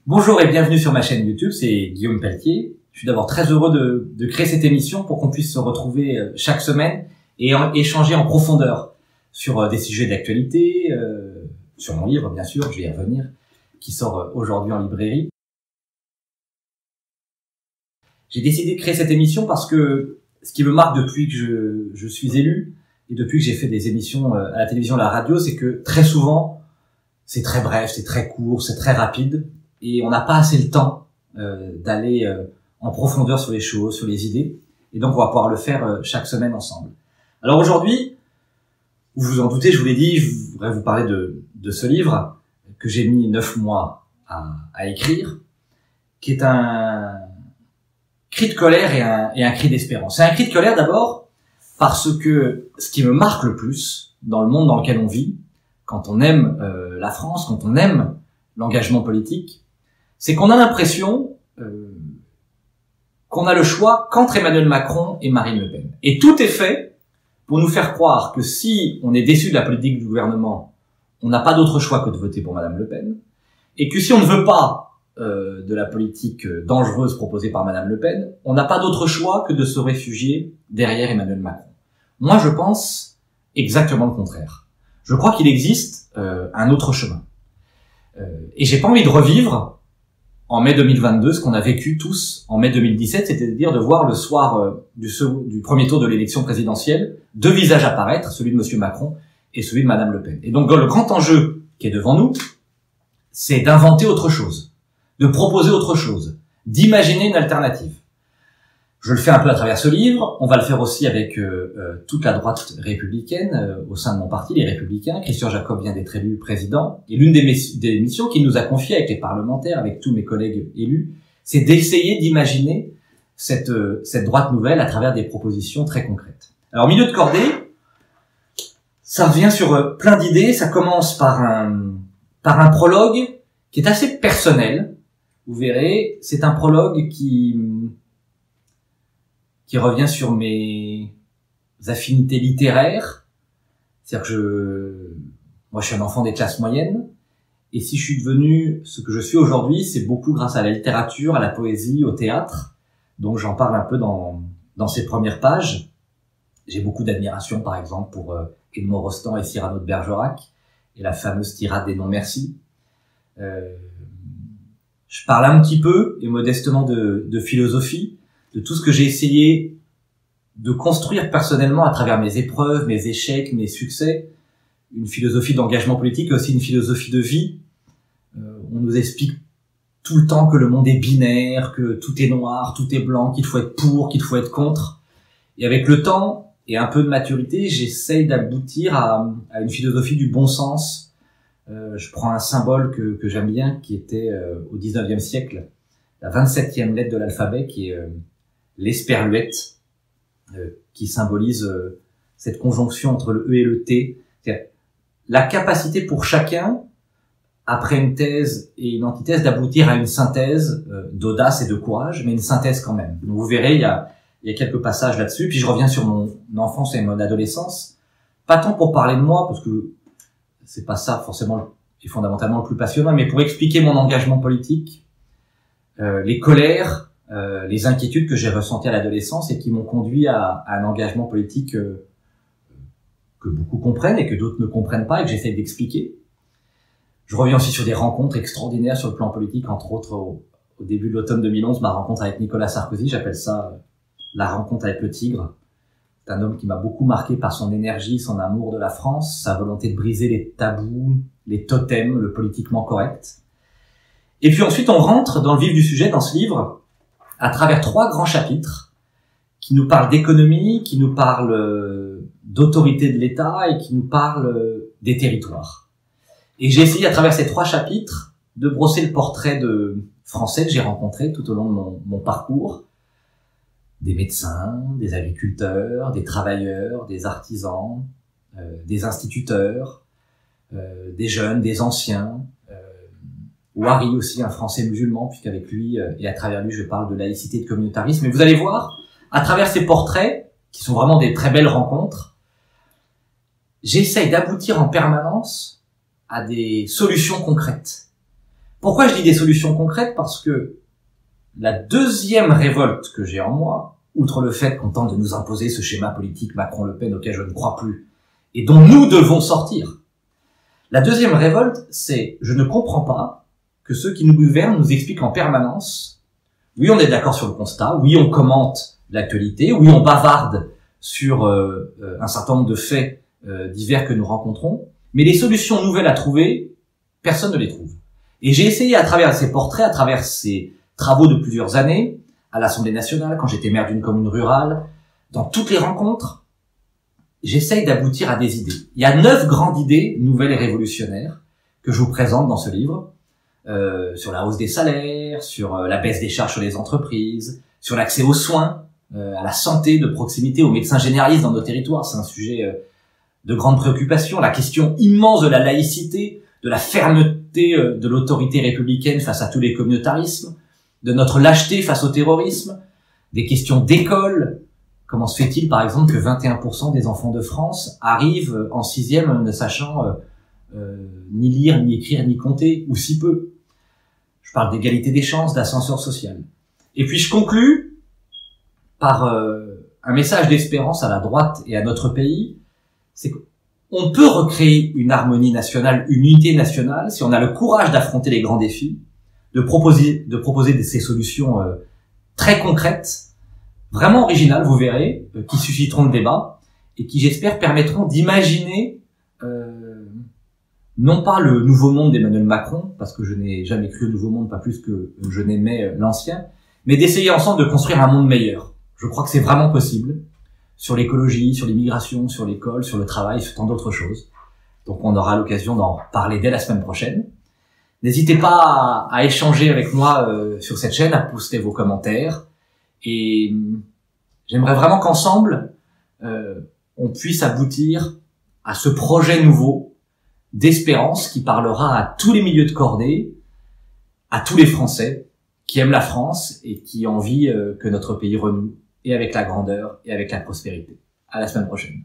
Bonjour et bienvenue sur ma chaîne YouTube, c'est Guillaume Pelletier. Je suis d'abord très heureux de créer cette émission pour qu'on puisse se retrouver chaque semaine et échanger en profondeur sur des sujets d'actualité, sur mon livre bien sûr, je vais y revenir, qui sort aujourd'hui en librairie. J'ai décidé de créer cette émission parce que ce qui me marque depuis que je suis élu et depuis que j'ai fait des émissions à la télévision et à la radio, c'est que très souvent, c'est très bref, c'est très court, c'est très rapide et on n'a pas assez le temps d'aller en profondeur sur les choses, sur les idées. Et donc, on va pouvoir le faire chaque semaine ensemble. Alors aujourd'hui, vous vous en doutez, je vous l'ai dit, je voudrais vous parler de ce livre que j'ai mis 9 mois à écrire, qui est un cri de colère et un cri d'espérance. C'est un cri de colère d'abord parce que ce qui me marque le plus dans le monde dans lequel on vit, quand on aime la France, quand on aime l'engagement politique, c'est qu'on a l'impression qu'on a le choix qu'entre Emmanuel Macron et Marine Le Pen. Et tout est fait pour nous faire croire que si on est déçu de la politique du gouvernement, on n'a pas d'autre choix que de voter pour Madame Le Pen, et que si on ne veut pas de la politique dangereuse proposée par Madame Le Pen, on n'a pas d'autre choix que de se réfugier derrière Emmanuel Macron. Moi, je pense exactement le contraire. Je crois qu'il existe un autre chemin. Et j'ai pas envie de revivre en mai 2022 ce qu'on a vécu tous en mai 2017, c'est-à-dire de voir le soir du premier tour de l'élection présidentielle deux visages apparaître, celui de Monsieur Macron et celui de Madame Le Pen. Et donc le grand enjeu qui est devant nous, c'est d'inventer autre chose, de proposer autre chose, d'imaginer une alternative. Je le fais un peu à travers ce livre, on va le faire aussi avec toute la droite républicaine au sein de mon parti, les Républicains. Christian Jacob vient d'être élu président, et l'une des missions qu'il nous a confiées avec les parlementaires, avec tous mes collègues élus, c'est d'essayer d'imaginer cette droite nouvelle à travers des propositions très concrètes. Alors, milieu de cordée, ça revient sur plein d'idées, ça commence par un prologue qui est assez personnel. Vous verrez, c'est un prologue qui revient sur mes affinités littéraires. C'est-à-dire que moi, je suis un enfant des classes moyennes. Et si je suis devenu ce que je suis aujourd'hui, c'est beaucoup grâce à la littérature, à la poésie, au théâtre. Donc, j'en parle un peu dans ces premières pages. J'ai beaucoup d'admiration, par exemple, pour Edmond Rostand et Cyrano de Bergerac et la fameuse tirade des non-merci. Je parle un petit peu, et modestement, de philosophie, de tout ce que j'ai essayé de construire personnellement à travers mes épreuves, mes échecs, mes succès, une philosophie d'engagement politique et aussi une philosophie de vie. On nous explique tout le temps que le monde est binaire, que tout est noir, tout est blanc, qu'il faut être pour, qu'il faut être contre. Et avec le temps et un peu de maturité, j'essaye d'aboutir à une philosophie du bon sens. Je prends un symbole que j'aime bien, qui était au 19e siècle, la 27e lettre de l'alphabet, qui est l'esperluette, qui symbolise cette conjonction entre le E et le T. C'est-à-dire la capacité pour chacun, après une thèse et une antithèse, d'aboutir à une synthèse d'audace et de courage, mais une synthèse quand même. Donc vous verrez, il y a quelques passages là-dessus. Puis je reviens sur mon enfance et mon adolescence. Pas tant pour parler de moi, parce que c'est pas ça forcément et fondamentalement le plus passionnant, mais pour expliquer mon engagement politique, les colères, les inquiétudes que j'ai ressenties à l'adolescence et qui m'ont conduit à un engagement politique que beaucoup comprennent et que d'autres ne comprennent pas et que j'essaie d'expliquer. Je reviens aussi sur des rencontres extraordinaires sur le plan politique, entre autres au début de l'automne 2011, ma rencontre avec Nicolas Sarkozy, j'appelle ça la rencontre avec le tigre. C'est un homme qui m'a beaucoup marqué par son énergie, son amour de la France, sa volonté de briser les tabous, les totems, le politiquement correct. Et puis ensuite, on rentre dans le vif du sujet, dans ce livre, à travers 3 grands chapitres qui nous parlent d'économie, qui nous parlent d'autorité de l'État et qui nous parlent des territoires. Et j'ai essayé, à travers ces 3 chapitres, de brosser le portrait de Français que j'ai rencontrés tout au long de mon parcours, des médecins, des agriculteurs, des travailleurs, des artisans, des instituteurs, des jeunes, des anciens, Ouari aussi, un Français musulman, puisqu'avec lui et à travers lui, je parle de laïcité et de communautarisme. Et vous allez voir, à travers ces portraits, qui sont vraiment des très belles rencontres, j'essaye d'aboutir en permanence à des solutions concrètes. Pourquoi je dis des solutions concrètes? Parce que la deuxième révolte que j'ai en moi, outre le fait qu'on tente de nous imposer ce schéma politique Macron-Le Pen auquel je ne crois plus, et dont nous devons sortir, la deuxième révolte, c'est je ne comprends pas que ceux qui nous gouvernent nous expliquent en permanence, oui on est d'accord sur le constat, oui on commente l'actualité, oui on bavarde sur un certain nombre de faits divers que nous rencontrons, mais les solutions nouvelles à trouver, personne ne les trouve. Et j'ai essayé à travers ces portraits, à travers ces travaux de plusieurs années, à l'Assemblée nationale, quand j'étais maire d'une commune rurale, dans toutes les rencontres, j'essaye d'aboutir à des idées. Il y a 9 grandes idées nouvelles et révolutionnaires que je vous présente dans ce livre, sur la hausse des salaires, sur la baisse des charges sur les entreprises, sur l'accès aux soins, à la santé de proximité, aux médecins généralistes dans nos territoires, c'est un sujet de grande préoccupation, la question immense de la laïcité, de la fermeté de l'autorité républicaine face à tous les communautarismes, de notre lâcheté face au terrorisme, des questions d'école. Comment se fait-il, par exemple, que 21% des enfants de France arrivent en 6e ne sachant ni lire, ni écrire, ni compter, ou si peu? Je parle d'égalité des chances, d'ascenseur social. Et puis je conclus par un message d'espérance à la droite et à notre pays, c'est qu'on peut recréer une harmonie nationale, une unité nationale, si on a le courage d'affronter les grands défis, de proposer ces solutions très concrètes, vraiment originales, vous verrez, qui susciteront le débat, et qui, j'espère, permettront d'imaginer non pas le nouveau monde d'Emmanuel Macron, parce que je n'ai jamais cru au nouveau monde, pas plus que je n'aimais l'ancien, mais d'essayer ensemble de construire un monde meilleur. Je crois que c'est vraiment possible, sur l'écologie, sur l'immigration, sur l'école, sur le travail, sur tant d'autres choses. Donc on aura l'occasion d'en parler dès la semaine prochaine. N'hésitez pas à échanger avec moi sur cette chaîne, à poster vos commentaires. Et j'aimerais vraiment qu'ensemble, on puisse aboutir à ce projet nouveau d'espérance qui parlera à tous les milieux de cordée, à tous les Français qui aiment la France et qui ont envie que notre pays renoue, et avec la grandeur et avec la prospérité. À la semaine prochaine.